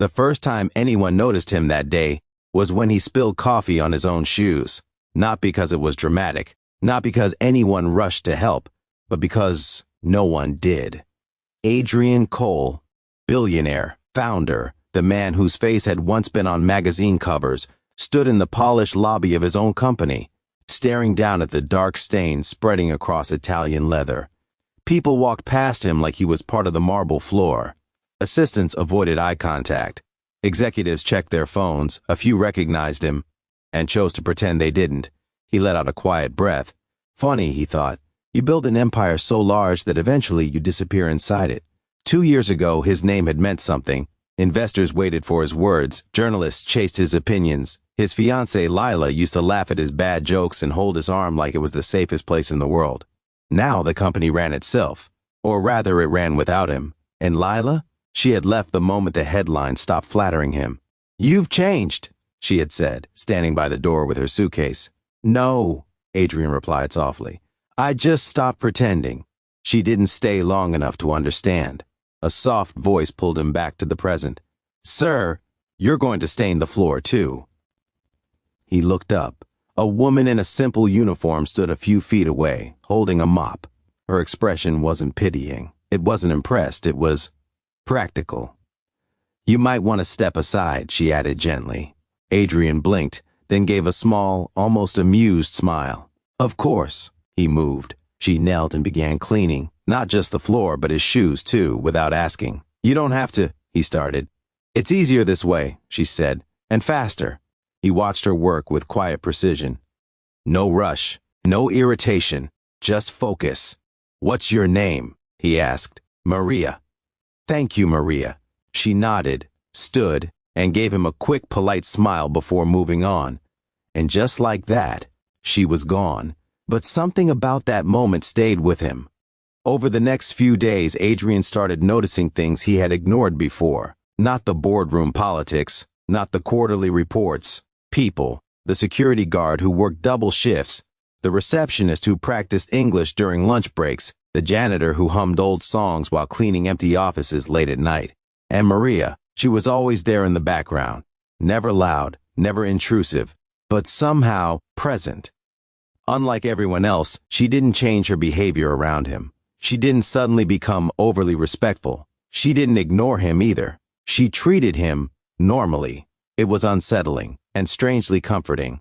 The first time anyone noticed him that day was when he spilled coffee on his own shoes. Not because it was dramatic, not because anyone rushed to help, but because no one did. Adrian Cole, billionaire, founder, the man whose face had once been on magazine covers, stood in the polished lobby of his own company, staring down at the dark stains spreading across Italian leather. People walked past him like he was part of the marble floor. Assistants avoided eye contact. Executives checked their phones, a few recognized him, and chose to pretend they didn't. He let out a quiet breath. Funny, he thought. You build an empire so large that eventually you disappear inside it. 2 years ago, his name had meant something. Investors waited for his words. Journalists chased his opinions. His fiancée, Lila, used to laugh at his bad jokes and hold his arm like it was the safest place in the world. Now the company ran itself. Or rather, it ran without him. And Lila? She had left the moment the headline stopped flattering him. "You've changed," she had said, standing by the door with her suitcase. "No," Adrian replied softly. "I just stopped pretending." She didn't stay long enough to understand. A soft voice pulled him back to the present. "Sir, you're going to stain the floor too." He looked up. A woman in a simple uniform stood a few feet away, holding a mop. Her expression wasn't pitying. It wasn't impressed. It was practical. "You might want to step aside," she added gently. Adrian blinked, then gave a small, almost amused smile. "Of course." He moved. She knelt and began cleaning, not just the floor, but his shoes too, without asking. "You don't have to," he started. "It's easier this way," she said, "and faster." He watched her work with quiet precision. No rush, no irritation, just focus. "What's your name?" he asked. "Maria." "Thank you, Maria." She nodded, stood, and gave him a quick, polite smile before moving on. And just like that, she was gone. But something about that moment stayed with him. Over the next few days, Adrian started noticing things he had ignored before. Not the boardroom politics, not the quarterly reports. People, the security guard who worked double shifts, the receptionist who practiced English during lunch breaks, the janitor who hummed old songs while cleaning empty offices late at night. And Maria, she was always there in the background. Never loud, never intrusive, but somehow present. Unlike everyone else, she didn't change her behavior around him. She didn't suddenly become overly respectful. She didn't ignore him either. She treated him normally. It was unsettling and strangely comforting.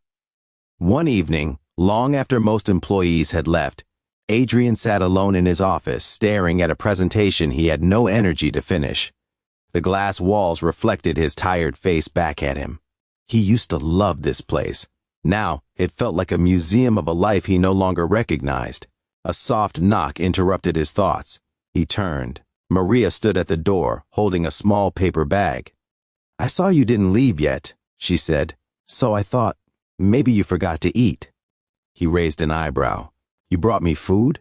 One evening, long after most employees had left, Adrian sat alone in his office, staring at a presentation he had no energy to finish. The glass walls reflected his tired face back at him. He used to love this place. Now, it felt like a museum of a life he no longer recognized. A soft knock interrupted his thoughts. He turned. Maria stood at the door, holding a small paper bag. "I saw you didn't leave yet," she said, "so I thought maybe you forgot to eat." He raised an eyebrow. "You brought me food?"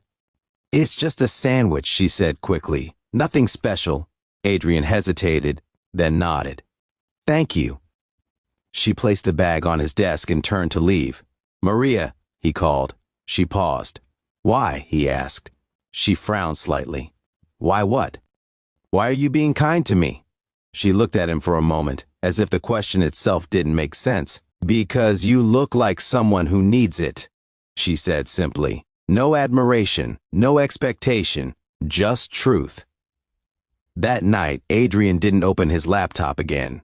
"It's just a sandwich," she said quickly. "Nothing special." Adrian hesitated, then nodded. "Thank you." She placed the bag on his desk and turned to leave. "Maria," he called. She paused. "Why?" he asked. She frowned slightly. "Why what?" "Why are you being kind to me?" She looked at him for a moment, as if the question itself didn't make sense. "Because you look like someone who needs it," she said simply. No admiration, no expectation, just truth. That night, Adrian didn't open his laptop again.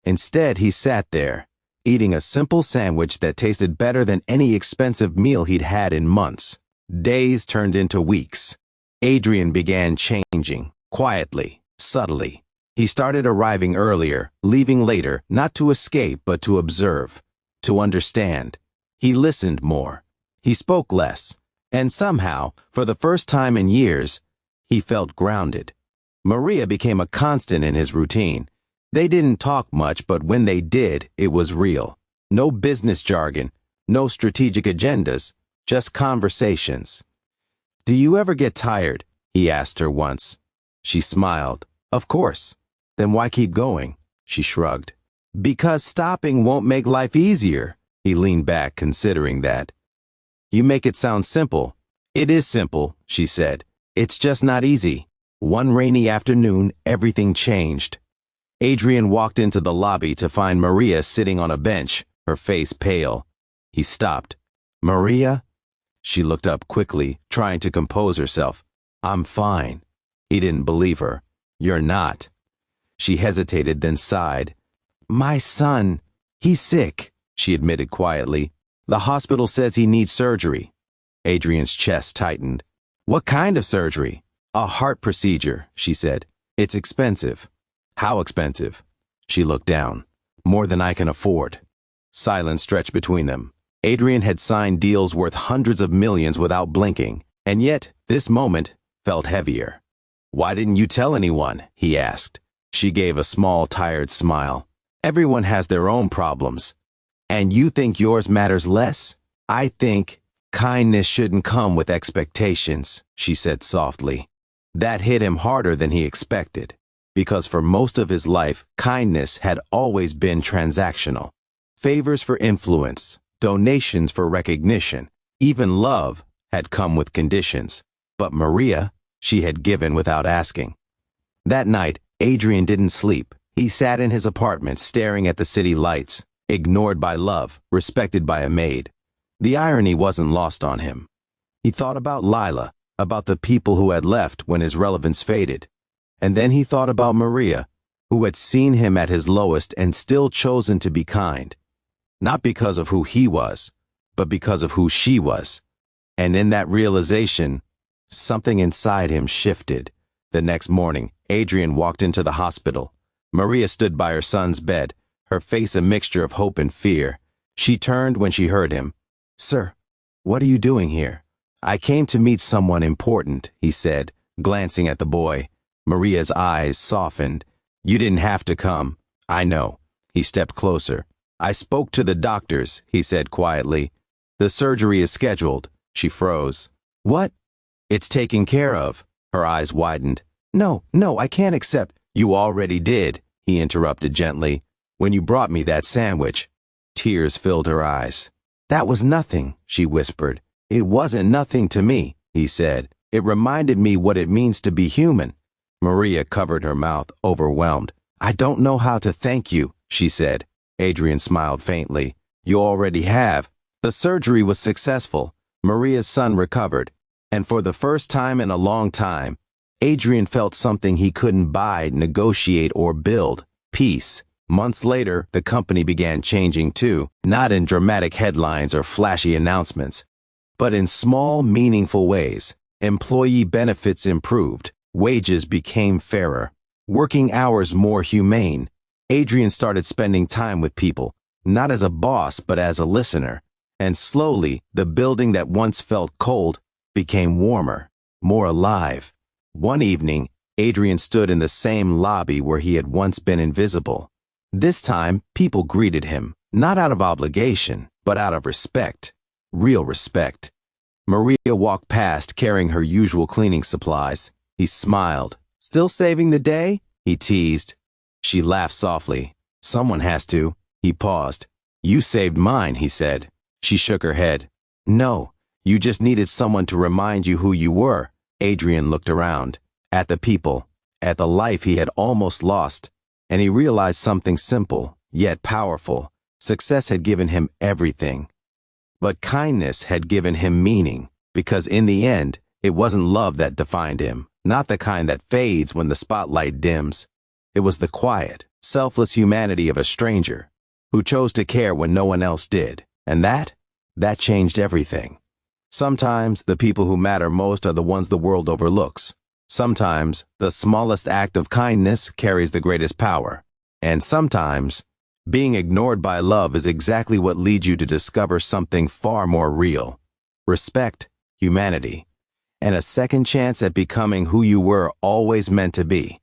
Instead, he sat there, eating a simple sandwich that tasted better than any expensive meal he'd had in months. Days turned into weeks. Adrian began changing, quietly, subtly. He started arriving earlier, leaving later, not to escape but to observe, to understand. He listened more. He spoke less. And somehow, for the first time in years, he felt grounded. Maria became a constant in his routine. They didn't talk much, but when they did, it was real. No business jargon, no strategic agendas, just conversations. "Do you ever get tired?" he asked her once. She smiled. "Of course." "Then why keep going?" She shrugged. "Because stopping won't make life easier." He leaned back, considering that. "You make it sound simple." "It is simple," she said. "It's just not easy." One rainy afternoon, everything changed. Adrian walked into the lobby to find Maria sitting on a bench, her face pale. He stopped. "Maria?" She looked up quickly, trying to compose herself. "I'm fine." He didn't believe her. "You're not." She hesitated, then sighed. "My son, he's sick," she admitted quietly. "The hospital says he needs surgery." Adrian's chest tightened. "What kind of surgery?" "A heart procedure," she said. "It's expensive." "How expensive?" She looked down. "More than I can afford." Silence stretched between them. Adrian had signed deals worth hundreds of millions without blinking, and yet this moment felt heavier. "Why didn't you tell anyone?" he asked. She gave a small, tired smile. "Everyone has their own problems. And you think yours matters less? I think kindness shouldn't come with expectations," she said softly. That hit him harder than he expected, because for most of his life, kindness had always been transactional. Favors for influence, donations for recognition, even love had come with conditions. But Maria, she had given without asking. That night, Adrian didn't sleep. He sat in his apartment staring at the city lights, ignored by love, respected by a maid. The irony wasn't lost on him. He thought about Lila, about the people who had left when his relevance faded. And then he thought about Maria, who had seen him at his lowest and still chosen to be kind. Not because of who he was, but because of who she was. And in that realization, something inside him shifted. The next morning, Adrian walked into the hospital. Maria stood by her son's bed, her face a mixture of hope and fear. She turned when she heard him. "Sir, what are you doing here?" "I came to meet someone important," he said, glancing at the boy. Maria's eyes softened. "You didn't have to come. I know." He stepped closer. "I spoke to the doctors," he said quietly. "The surgery is scheduled." She froze. "What?" "It's taken care of." Her eyes widened. No, I can't accept." "You already did," he interrupted gently, "when you brought me that sandwich." Tears filled her eyes. "That was nothing," she whispered. "It wasn't nothing to me," he said. "It reminded me what it means to be human." Maria covered her mouth, overwhelmed. "I don't know how to thank you," she said. Adrian smiled faintly. "You already have." The surgery was successful. Maria's son recovered. And for the first time in a long time, Adrian felt something he couldn't buy, negotiate, or build: peace. Months later, the company began changing too, not in dramatic headlines or flashy announcements, but in small, meaningful ways. Employee benefits improved, wages became fairer, working hours more humane. Adrian started spending time with people, not as a boss but as a listener. And slowly, the building that once felt cold became warmer, more alive. One evening, Adrian stood in the same lobby where he had once been invisible. This time, people greeted him, not out of obligation, but out of respect. Real respect. Maria walked past carrying her usual cleaning supplies. He smiled. "Still saving the day?" he teased. She laughed softly. "Someone has to." He paused. "You saved mine," he said. She shook her head. "No, you just needed someone to remind you who you were." Adrian looked around, at the people, at the life he had almost lost, and he realized something simple, yet powerful. Success had given him everything. But kindness had given him meaning, because in the end, it wasn't love that defined him, not the kind that fades when the spotlight dims. It was the quiet, selfless humanity of a stranger who chose to care when no one else did. And that changed everything. Sometimes the people who matter most are the ones the world overlooks. Sometimes the smallest act of kindness carries the greatest power. And sometimes being ignored by love is exactly what leads you to discover something far more real: respect, humanity, and a second chance at becoming who you were always meant to be.